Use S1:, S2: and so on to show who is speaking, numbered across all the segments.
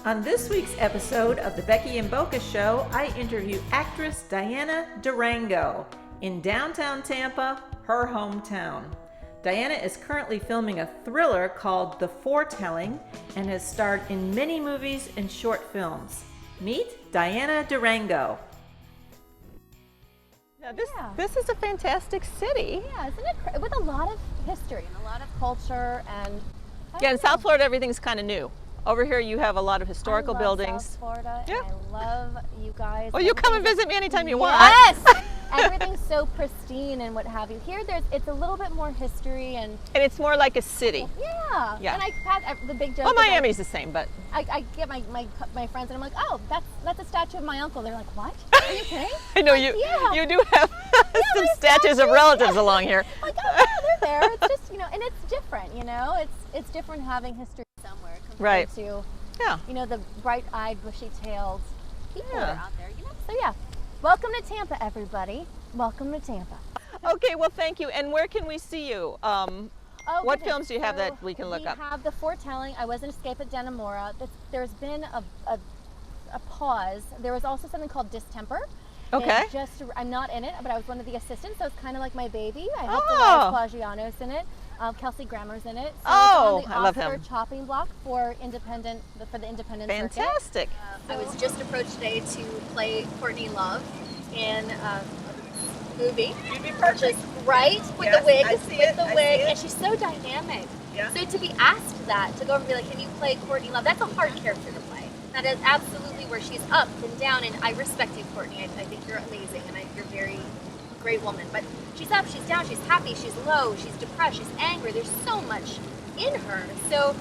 S1: On this week's episode of the Becky and Boca Show, I interview actress Dina Durango in downtown Tampa, her hometown. Diana is currently filming a thriller called The Foretelling and has starred in many movies and short films. Meet Dina Durango. Now this is a fantastic city.
S2: Yeah, isn't it? With a lot of history and a lot of culture and...
S1: Yeah, in South Florida, everything's kind of new. Over here, you have a lot of historical
S2: I love
S1: buildings.
S2: South Florida,
S1: Yeah.
S2: and I love you guys.
S1: Well, you come and visit me anytime you want.
S2: Yes! Everything's so pristine and what have you. Here, it's a little bit more history and
S1: it's more like a city.
S2: yeah.
S1: Yeah.
S2: And I pass the big joke.
S1: Well,
S2: is
S1: Miami's the same, but
S2: I get my friends and I'm like, oh, that's a statue of my uncle. They're like, what? Are you kidding?
S1: I know
S2: Like,
S1: you.
S2: yeah.
S1: You do have some
S2: my
S1: statues of relatives along here.
S2: Like, oh yeah, they're there. It's just, and it's different. It's different having history somewhere compared
S1: Right.
S2: to
S1: Yeah.
S2: the bright-eyed, bushy-tailed people that
S1: Yeah.
S2: are out there. So yeah, welcome to Tampa, everybody. Welcome to Tampa.
S1: Okay. Well, thank you. And where can we see you?
S2: Oh,
S1: What
S2: goodness.
S1: films do you have
S2: So
S1: that we can look up?
S2: We have The Foretelling. I was in Escape at Denimora. There's been a pause. There was also something called Distemper.
S1: Okay.
S2: I'm not in it, but I was one of the assistants, so it's kind of like my baby. I helped
S1: Oh.
S2: Elias Plagianos in it. Kelsey Grammer's in it. So
S1: Oh,
S2: it's on
S1: I
S2: the
S1: love
S2: Oscar
S1: him.
S2: chopping block for the independent circuit.
S1: Fantastic.
S3: I was just approached today to play Courtney Love in a movie.
S4: You'd be
S3: Which is
S4: perfect.
S3: right with
S4: Yes,
S3: the wig,
S4: I see it, I see it.
S3: and she's so dynamic.
S4: Yeah.
S3: So to be asked that, to go over and be like, can you play Courtney Love? That's a hard character to play. That is absolutely where she's up and down, and I respect you, Courtney. I think you're amazing, and you're a very great woman. But she's up, she's down, she's happy, she's low, she's depressed, she's angry. There's so much in her. So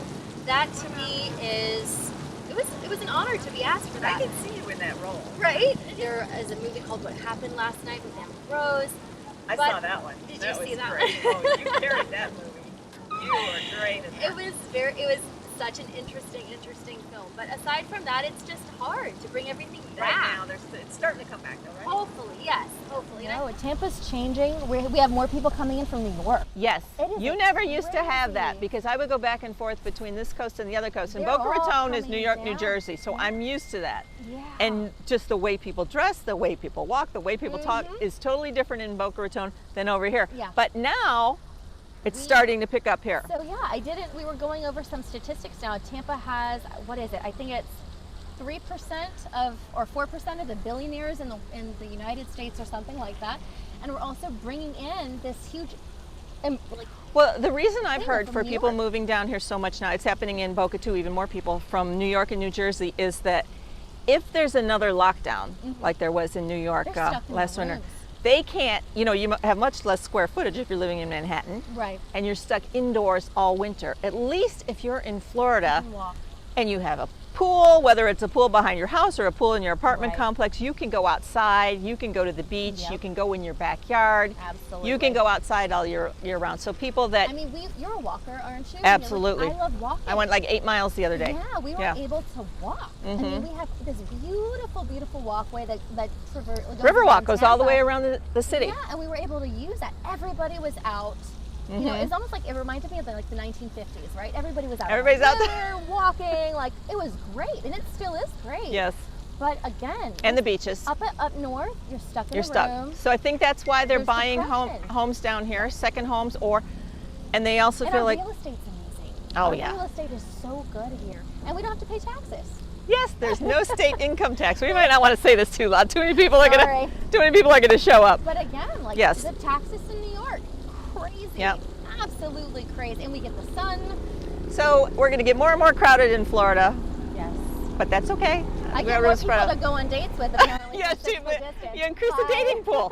S3: that to me it was an honor to be asked for
S4: I
S3: that.
S4: can see you in that role.
S3: Right? There is a movie called What Happened Last Night with Amber Rose.
S4: I
S3: But
S4: saw that one.
S3: did
S4: That
S3: you
S4: was
S3: see that
S4: great.
S3: one?
S4: Oh, you carried that movie. You were great in that.
S3: It was such an interesting film. But aside from that, it's just hard to bring everything
S4: Right
S3: back.
S4: now, it's starting to come back though, right?
S3: Hopefully, yes. Hopefully. And
S2: No, Tampa's changing. We have more people coming in from New York.
S1: Yes.
S2: It is
S1: You never used to have that
S2: crazy.
S1: because I would go back and forth between this coast and the other coast. And
S2: They're
S1: Boca
S2: all
S1: Raton is
S2: coming
S1: New York, New
S2: down.
S1: Jersey, so I'm used to that.
S2: Yeah.
S1: And just the way people dress, the way people walk, the way people talk is totally different in Boca Raton than over here.
S2: Yeah.
S1: But now it's starting to pick up here.
S2: So yeah, we were going over some statistics now. Tampa has, what is it? I think it's 3% or 4% of the billionaires in the United States or something like that. And we're also bringing in this huge,
S1: Well, the reason I've
S2: Thing
S1: heard
S2: from
S1: for
S2: New
S1: people
S2: York.
S1: moving down here so much now, it's happening in Boca too, even more people from New York and New Jersey, is that if there's another lockdown, like there was in New York
S2: They're stuck in
S1: last
S2: their
S1: winter,
S2: rooms.
S1: they can't, you have much less square footage if you're living in Manhattan.
S2: right,
S1: And you're stuck indoors all winter. At least if you're in Florida
S2: and walk.
S1: and you have a pool, whether it's a pool behind your house or a pool in your apartment
S2: Right.
S1: complex, you can go outside, you can go to the beach,
S2: Yep.
S1: you can go in your backyard.
S2: Absolutely.
S1: You can go outside all year round. So people that
S2: I mean, you're a walker, aren't you?
S1: Absolutely.
S2: I love walking.
S1: I went like 8 miles the other day.
S2: Yeah, we were
S1: Yeah.
S2: able to walk. I mean, we have this beautiful walkway that goes
S1: Riverwalk
S2: around
S1: goes all the
S2: Tampa.
S1: way around the city.
S2: Yeah, and we were able to use that. Everybody was out. It's almost like it reminded me of the 1950s, right? Everybody was out.
S1: Everybody's out
S2: there walking. Like it was great, and it still is great.
S1: Yes.
S2: But again,
S1: And the beaches.
S2: up north, you're stuck in
S1: You're
S2: a
S1: stuck.
S2: room.
S1: So I think that's why they're
S2: There's
S1: buying
S2: depression.
S1: homes down here, second homes, and they also
S2: And
S1: feel
S2: our
S1: like,
S2: real estate's amazing.
S1: Oh,
S2: Our
S1: yeah.
S2: real estate is so good here, and we don't have to pay taxes.
S1: yes, there's no state income tax. We might not want to say this too loud. Too many people are
S2: Sorry.
S1: gonna show up.
S2: But again, like
S1: Yes.
S2: the taxes in New York, crazy.
S1: Yep.
S2: Absolutely crazy. And we get the sun.
S1: So we're gonna get more and more crowded in Florida,
S2: Yes.
S1: but that's okay.
S2: I
S1: We
S2: get
S1: got
S2: more
S1: room spread
S2: people
S1: out.
S2: to go on dates with apparently.
S1: Yes,
S2: for 6 foot distance.
S1: you increase the
S2: Hi.
S1: dating pool.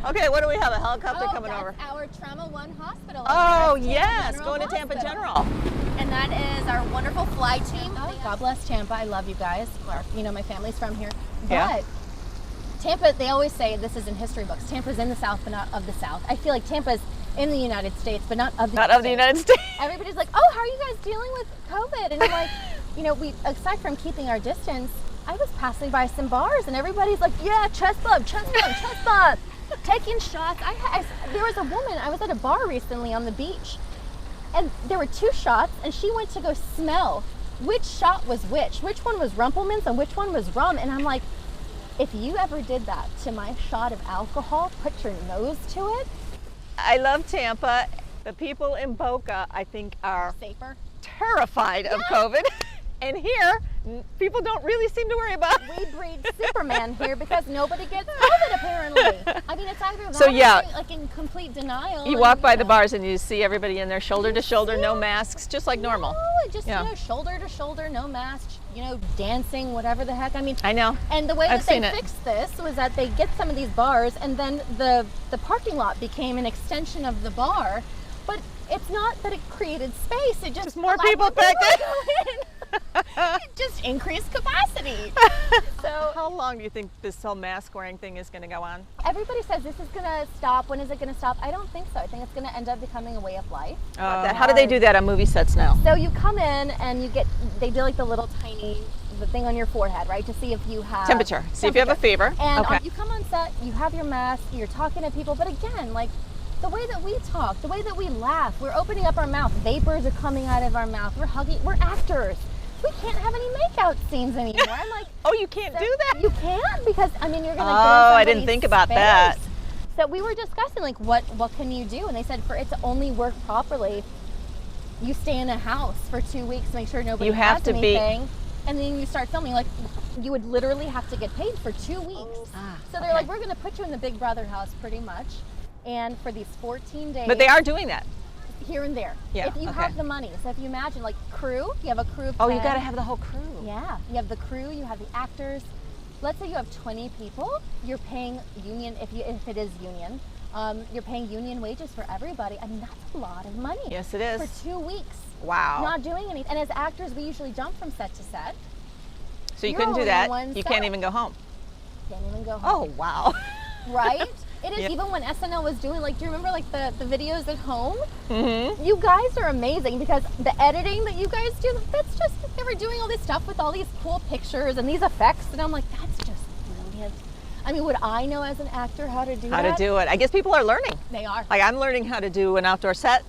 S1: Okay, what do we have? A helicopter
S2: Oh,
S1: coming
S2: that's
S1: over.
S2: our Trauma One hospital.
S1: Oh
S2: over at Tampa
S1: yes,
S2: General
S1: going to Tampa
S2: Hospital.
S1: General.
S3: And that is our wonderful fly team.
S2: Oh, God bless Tampa. I love you guys. My family's from here.
S1: Yeah.
S2: But Tampa, they always say this is in history books. Tampa's in the South, but not of the South. I feel like Tampa's in the United States, but not of the
S1: Not
S2: United
S1: of the United States.
S2: Everybody's like, oh, how are you guys dealing with COVID? And I'm like, we, aside from keeping our distance, I was passing by some bars and everybody's like, yeah, chest bump, taking shots. There was a woman, I was at a bar recently on the beach and there were 2 shots and she went to go smell which shot was which one was Rumpelmans and which one was rum. And I'm like, if you ever did that to my shot of alcohol, put your nose to it.
S1: I love Tampa. The people in Boca, I think, are
S2: Safer.
S1: terrified of COVID. And here, people don't really seem to worry about it.
S2: We breed Superman here because nobody gets COVID apparently. I mean, it's either that
S1: So, yeah.
S2: or like in complete denial.
S1: You walk by the bars and you see everybody in there shoulder to shoulder, no masks, just like normal.
S2: No, just
S1: Yeah.
S2: shoulder to shoulder, no mask, dancing, whatever the heck. I mean,
S1: I know.
S2: And the way
S1: I've
S2: that they
S1: seen it.
S2: fixed this was that they get some of these bars, and then the parking lot became an extension of the bar. But it's not that it created space; it just
S1: more
S2: allowed
S1: people
S2: more
S1: back
S2: to go in. It just increased capacity. So
S1: How long do you think this whole mask wearing thing is going to go on?
S2: everybody says this is going to stop. When is it going to stop? I don't think so. I think it's going to end up becoming a way of life.
S1: How do they do that on movie sets now?
S2: So you come in and they do like the thing on your forehead, right, to see if you have
S1: Temperature. See if you have a fever.
S2: And
S1: Okay.
S2: you come on set, you have your mask, you're talking to people, but again, like the way that we talk, the way that we laugh, we're opening up our mouth, vapors are coming out of our mouth, we're hugging, we're actors. We can't have any make-out scenes anymore. I'm like,
S1: Oh, you can't do that?
S2: you can't because you're gonna.
S1: Oh,
S2: get in
S1: I didn't
S2: somebody's
S1: think about
S2: space.
S1: that.
S2: So we were discussing like what can you do, and they said for it to only work properly, you stay in a house for 2 weeks, make sure nobody
S1: You have
S2: has
S1: to be-
S2: anything, and then you start filming. Like you would literally have to get paid for 2 weeks. So they're
S1: okay.
S2: like, we're going to put you in the Big Brother house pretty much, and for these 14 days.
S1: But they are doing that.
S2: here and there.
S1: Yeah,
S2: If you
S1: okay.
S2: have the money. So if you imagine like crew, you have a crew of
S1: Oh, you
S2: 10.
S1: got to have the whole crew.
S2: Yeah, you have the crew, you have the actors. Let's say you have 20 people, you're paying union, if it is union, you're paying union wages for everybody. I mean, that's a lot of money.
S1: Yes, it is.
S2: For 2 weeks.
S1: Wow.
S2: Not doing anything. And as actors, we usually jump from set to set.
S1: So you
S2: You're
S1: couldn't do
S2: only on
S1: that.
S2: one
S1: You
S2: set.
S1: can't even go home.
S2: Can't even go
S1: Oh,
S2: home.
S1: wow.
S2: Right? It is.
S1: Yeah.
S2: Even when SNL was doing, like, do you remember like the videos at home?
S1: Mm-hmm.
S2: You guys are amazing because the editing that you guys do, that's just, they were doing all this stuff with all these cool pictures and these effects. And I'm like, that's just brilliant. I mean, would I know as an actor how to do
S1: How
S2: that?
S1: to do it. I guess people are learning.
S2: They are.
S1: Like I'm learning how to do an outdoor set.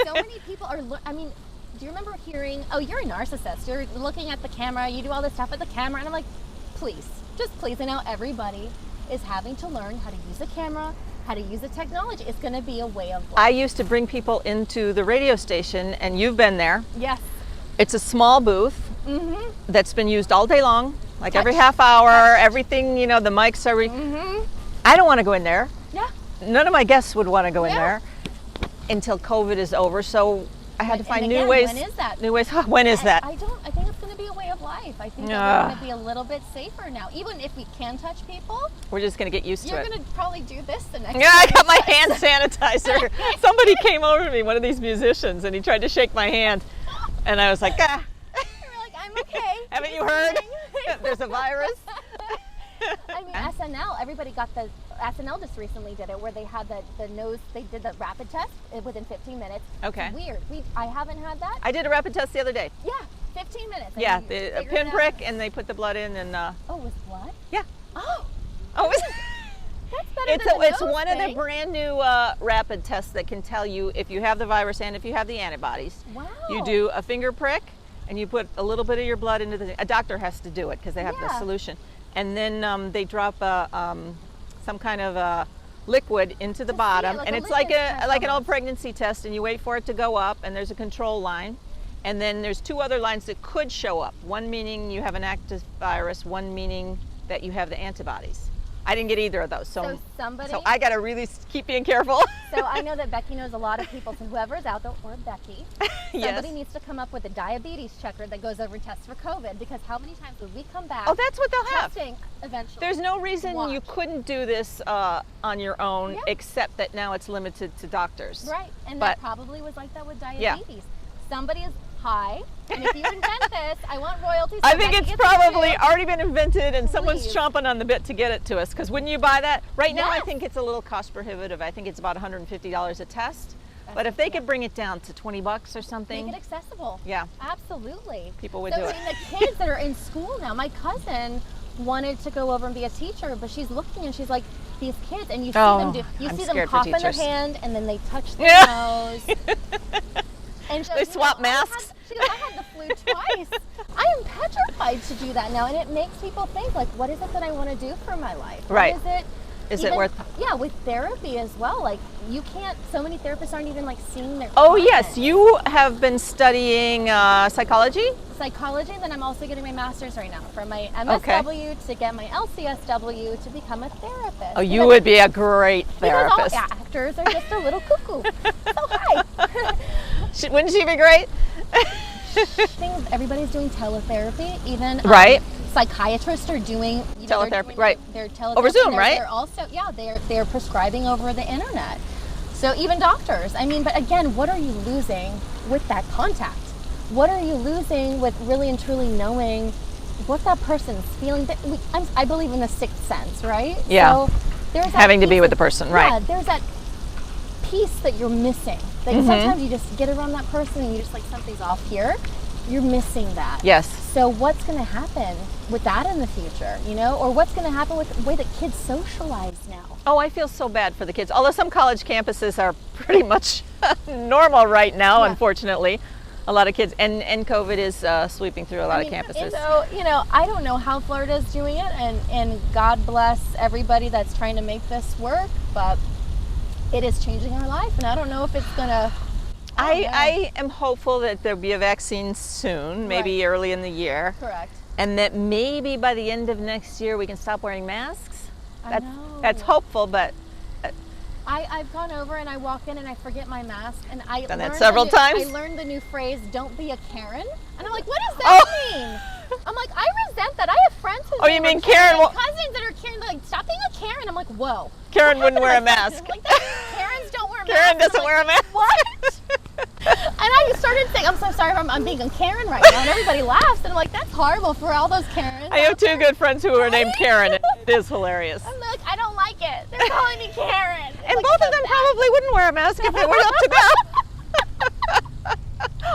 S2: So many people are, I mean, do you remember hearing, oh, you're a narcissist. You're looking at the camera, you do all this stuff at the camera. And I'm like, please, just please. And now everybody is having to learn how to use a camera, how to use the technology. It's going to be a way of life.
S1: I used to bring people into the radio station, and you've been there.
S2: Yes.
S1: It's a small booth
S2: Mm-hmm.
S1: that's been used all day long, like every
S2: Touch.
S1: half hour, everything, you know, the mics are.
S2: Mm-hmm.
S1: I don't want to go in there.
S2: Yeah.
S1: None of my guests would want to go in
S2: Yeah.
S1: there until COVID is over. So I had to
S2: And
S1: find
S2: again,
S1: new ways.
S2: when is that?
S1: New ways. When is that?
S2: I think it's going to be a way of life. I think that
S1: Ugh.
S2: we're going to be a little bit safer now. Even if we can touch people,
S1: We're just going to get used to
S2: you're
S1: it.
S2: going to probably do this the next
S1: Yeah, I
S2: time
S1: got
S2: we
S1: my
S2: touch.
S1: hand sanitizer. Somebody came over to me, one of these musicians, and he tried to shake my hand. And I was like, ah,
S2: You're like, I'm okay.
S1: haven't you
S2: Just
S1: heard?
S2: kidding.
S1: There's a virus.
S2: I mean, SNL, everybody got the, SNL just recently did it where they had the nose, they did the rapid test within 15 minutes.
S1: Okay.
S2: It's weird. I haven't had that.
S1: I did a rapid test the other day.
S2: Yeah, 15 minutes. And
S1: Yeah,
S2: you
S1: a
S2: figure it out.
S1: pinprick, and they put the blood in, and
S2: Oh, with blood?
S1: yeah.
S2: Oh,
S1: Oh,
S2: that's better than
S1: it's
S2: the nose
S1: one of the
S2: thing.
S1: brand new rapid tests that can tell you if you have the virus and if you have the antibodies.
S2: Wow.
S1: You do a finger prick, and you put a little bit of your blood into the. A doctor has to do it because they have the
S2: Yeah.
S1: solution, and then they drop some kind of liquid into the
S2: see
S1: bottom,
S2: it, like
S1: and
S2: a
S1: it's like
S2: litmus test
S1: like an old
S2: almost.
S1: pregnancy test, and you wait for it to go up, and there's a control line. And then there's two other lines that could show up. One meaning you have an active virus, one meaning that you have the antibodies. I didn't get either of those.
S2: So somebody,
S1: So I got to really keep being careful.
S2: so I know that Becky knows a lot of people, so whoever's out there, or Becky,
S1: Yes.
S2: somebody needs to come up with a diabetes checker that goes over tests for COVID, because how many times would we come back
S1: Oh, that's what they'll have.
S2: testing eventually?
S1: There's no reason you
S2: Watch.
S1: couldn't do this on your own,
S2: Yeah.
S1: except that now it's limited to doctors.
S2: Right, and
S1: But-
S2: that probably was like that with
S1: Yeah.
S2: diabetes. Somebody is high, and if you invent this, I want royalties.
S1: I
S2: so
S1: think
S2: Becky
S1: it's
S2: gets it
S1: probably
S2: too.
S1: already been invented and someone's
S2: Please.
S1: chomping on the bit to get it to us. Because wouldn't you buy that? Right now, I
S2: Yes.
S1: think it's a little cost prohibitive. I think it's about $150 a test. But if they could bring it down to $20 or something,
S2: Make it accessible.
S1: yeah,
S2: Absolutely.
S1: people would
S2: So,
S1: do
S2: I
S1: it.
S2: mean, the kids that are in school now, my cousin wanted to go over and be a teacher, but she's looking and she's like, these kids, and you see
S1: Oh,
S2: them do, you
S1: I'm
S2: see them
S1: scared for
S2: cough in their
S1: teachers.
S2: hand and then they touch their
S1: Yeah.
S2: nose. And she
S1: They
S2: goes,
S1: swap masks.
S2: She goes, I had the flu twice. qualified to do that now, and it makes people think like, what is it that I want to do for my life?
S1: Right.
S2: What is it?
S1: Is
S2: Even,
S1: it worth?
S2: Yeah, with therapy as well. Like you can't. So many therapists aren't even like seeing their.
S1: Oh
S2: clients.
S1: yes, you have been studying psychology.
S2: Psychology, and then I'm also getting my master's right now from my MSW to get my LCSW to become a therapist.
S1: Oh, you would be a great
S2: Because all
S1: therapist.
S2: actors are just a little cuckoo. So hi.
S1: Wouldn't she be great?
S2: Everybody's doing teletherapy, even
S1: Right.
S2: Psychiatrists are doing
S1: Teletherapy, right.
S2: They're teletherapy
S1: Over Zoom,
S2: and
S1: right?
S2: They're also they're prescribing over the internet. So even doctors. I mean, but again, what are you losing with that contact? What are you losing with really and truly knowing what that person's feeling? I believe in the sixth sense, right?
S1: Yeah.
S2: So there's that
S1: Having to be
S2: piece
S1: with the person, right?
S2: Yeah, there's that piece that you're missing. Like sometimes you just get around that person and you just like something's off here. You're missing that.
S1: Yes.
S2: So what's going to happen with that in the future, you know? Or what's going to happen with the way that kids socialize now?
S1: Oh, I feel so bad for the kids. Although some college campuses are pretty much normal right now,
S2: Yeah.
S1: unfortunately. A lot of kids, and COVID is sweeping through a lot of campuses.
S2: So, you know, I don't know how Florida's doing it, and God bless everybody that's trying to make this work, but it is changing our life, and I don't know if it's going to...
S1: I am hopeful that there'll be a vaccine soon, maybe
S2: Right.
S1: early in the year.
S2: Correct.
S1: And that maybe by the end of next year we can stop wearing masks.
S2: I know.
S1: That's hopeful, but
S2: I've gone over and I walk in and I forget my mask, and I
S1: Done that
S2: learned
S1: several times?
S2: I learned the new phrase, "Don't be a Karen," and I'm like, what does that mean? I'm like, I resent that. I have friends who
S1: Oh, you mean Karen?
S2: cousins that are Karen. They're like, stop being a Karen. I'm like, whoa.
S1: Karen
S2: What
S1: wouldn't wear a
S2: happened to my
S1: mask.
S2: friends? Like, Karens don't wear masks.
S1: Karen doesn't
S2: I'm like,
S1: wear a mask.
S2: What? And I started saying, I'm so sorry, I'm being a Karen right now, and everybody laughs, and I'm like, that's horrible for all those Karens.
S1: I have two good friends who are named Karen. It is hilarious.
S2: I'm like, I don't like it. They're calling me Karen.
S1: And
S2: Like,
S1: both of them probably wouldn't wear a mask if it were up to them.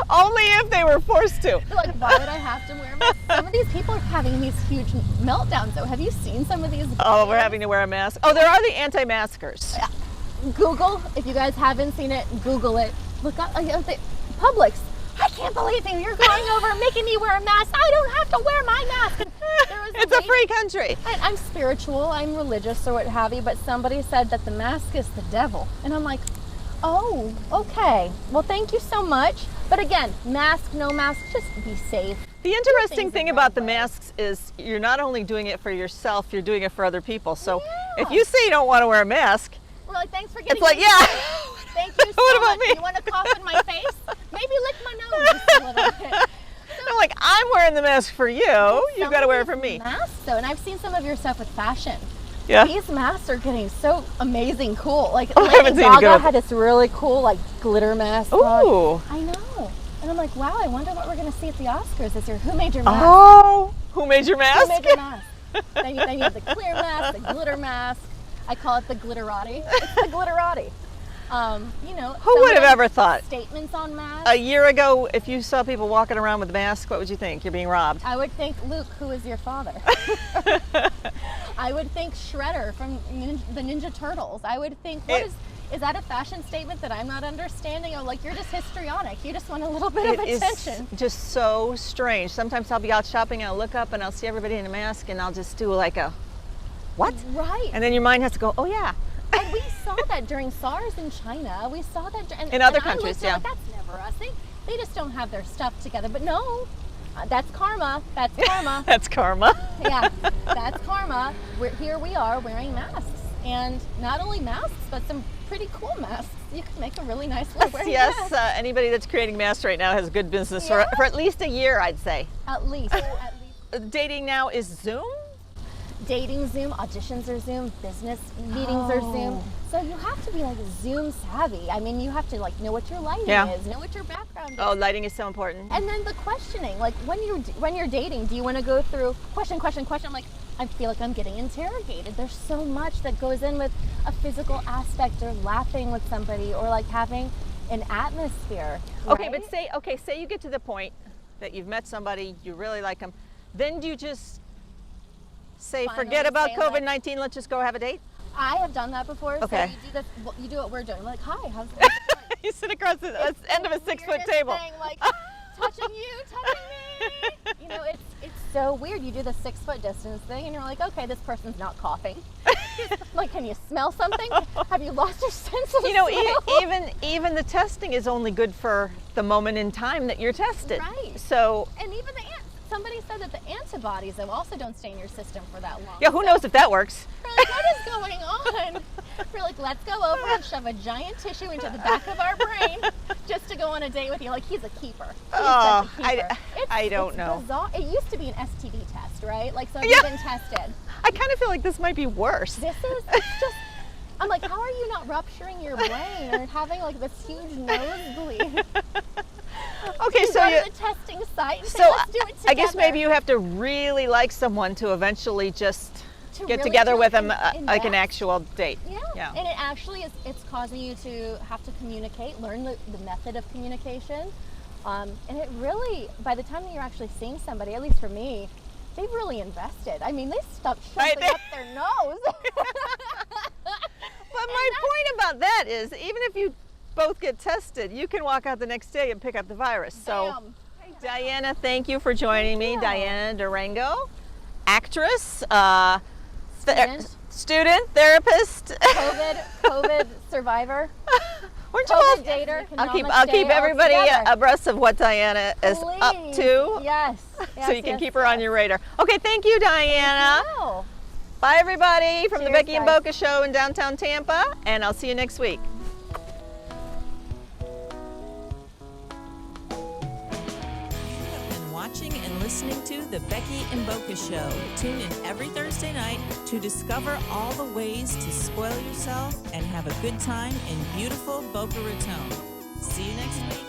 S1: Only if they were forced to.
S2: They're like, why would I have to wear a mask? Some of these people are having these huge meltdowns, though. Have you seen some of these?
S1: Oh, we're having to wear a mask. Oh, there are the anti-maskers.
S2: Google, if you guys haven't seen it, Google it. Look up, Publix. I can't believe it. You're going over making me wear a mask. I don't have to wear my mask. And there was
S1: It's a free country.
S2: I'm spiritual, I'm religious or what have you, but somebody said that the mask is the devil. And I'm like, oh, okay. Well, thank you so much. But again, mask, no mask, just be safe.
S1: The interesting
S2: things
S1: thing
S2: the
S1: about
S2: right
S1: the
S2: way.
S1: masks is you're not only doing it for yourself, you're doing it for other people. So
S2: Yeah.
S1: if you say you don't want to wear a mask,
S2: We're like, thanks for getting
S1: it's like,
S2: me
S1: yeah.
S2: Thank you so
S1: What about
S2: much.
S1: me?
S2: You want to cough in my face? Maybe lick my nose just a little bit.
S1: I'm like, I'm wearing the mask for you. You've
S2: Some
S1: got to
S2: of
S1: wear it
S2: these
S1: for me.
S2: Masks, though, and I've seen some of your stuff with fashion.
S1: Yeah.
S2: These masks are getting so amazing cool. Like
S1: Oh, I haven't
S2: Lady
S1: seen you
S2: Gaga
S1: go.
S2: had this really cool like glitter mask on.
S1: Ooh.
S2: I know. And I'm like, wow, I wonder what we're gonna see at the Oscars this year. Who made your mask?
S1: Oh, who made your mask?
S2: Who made your mask? then you have the clear mask, the glitter mask. I call it the glitterati. It's the glitterati. You know.
S1: Who
S2: some
S1: would
S2: of
S1: have
S2: them
S1: ever thought?
S2: Statements on masks.
S1: A year ago, if you saw people walking around with a mask, what would you think? You're being robbed.
S2: I would think, Luke, who is your father? I would think Shredder from the Ninja Turtles. I would think, is that a fashion statement that I'm not understanding? Or like, you're just histrionic. You just want a little bit of
S1: It is
S2: attention.
S1: just so strange. Sometimes I'll be out shopping and I'll look up and I'll see everybody in a mask and I'll just do like a, what?
S2: Right.
S1: And then your mind has to go, oh yeah.
S2: And we saw that during SARS in China. We saw that
S1: In other
S2: and I
S1: countries,
S2: looked at it
S1: yeah.
S2: like, that's never us. They just don't have their stuff together. But no, that's karma. That's karma.
S1: That's karma.
S2: Yeah, that's karma. Here we are wearing masks. And not only masks, but some pretty cool masks. You can make a really nice look wearing
S1: Yes,
S2: masks.
S1: anybody that's creating masks right now has good business
S2: Yeah.
S1: for at least a year, I'd say.
S2: At least.
S1: Dating now is Zoom?
S2: Dating Zoom, auditions are Zoom, business meetings are Zoom. So you have to be like Zoom savvy. I mean, you have to like know what your lighting
S1: Yeah.
S2: is, know what your background is.
S1: Oh, lighting is so important.
S2: And then the questioning, like when you're dating, do you want to go through question? I'm like, I feel like I'm getting interrogated. There's so much that goes in with a physical aspect, or laughing with somebody, or like having an atmosphere.
S1: Okay,
S2: right?
S1: but say you get to the point that you've met somebody, you really like them, then do you just say,
S2: Finally
S1: forget about
S2: say, like-
S1: COVID-19, let's just go have a date?
S2: I have done that before.
S1: Okay.
S2: So you do what we're doing. We're like, hi, how's it going?
S1: You sit across the end of a 6-foot
S2: Weirdest
S1: table.
S2: thing, like touching you, touching me. You know, it's so weird. You do the 6 foot distance thing and you're like, okay, this person's not coughing. Like, can you smell something? Have you lost your sense of smell?
S1: Even the testing is only good for the moment in time that you're tested.
S2: Right.
S1: So,
S2: and even somebody said that the antibodies though also don't stay in your system for that long.
S1: yeah, who knows if that works?
S2: We're like, what is going on? We're like, let's go over and shove a giant tissue into the back of our brain just to go on a date with you. Like, he's a keeper. He's such a keeper.
S1: I don't know.
S2: Bizarre. It used to be an STD test, right? Like, so you've been tested.
S1: I kind of feel like this might be worse.
S2: It's just, I'm like, how are you not rupturing your brain or having like this huge nosebleed?
S1: Okay, so
S2: go to the testing site and say,
S1: so
S2: let's do it together.
S1: I guess maybe you have to really like someone to eventually just get
S2: really
S1: together with them like an
S2: invest.
S1: actual date.
S2: Yeah. And it actually is, it's causing you to have to communicate, learn the method of communication. And it really, by the time that you're actually seeing somebody, at least for me, they've really invested. I mean, they stopped shoving up their nose.
S1: But my point about that is, even if you both get tested, you can walk out the next day and pick up the virus. So, Diana, thank you for joining me. Dina Durango, actress, student, therapist,
S2: COVID survivor.
S1: Weren't you
S2: COVID dater.
S1: I'll keep everybody abreast of what Diana is up to.
S2: Yes.
S1: So you can keep her on your radar. Okay, thank you, Diana. Bye, everybody, from the Becky and Boca Show in downtown Tampa, and I'll see you next week.
S5: Watching and listening to The Becky and Boca Show. Tune in every Thursday night to discover all the ways to spoil yourself and have a good time in beautiful Boca Raton. See you next week.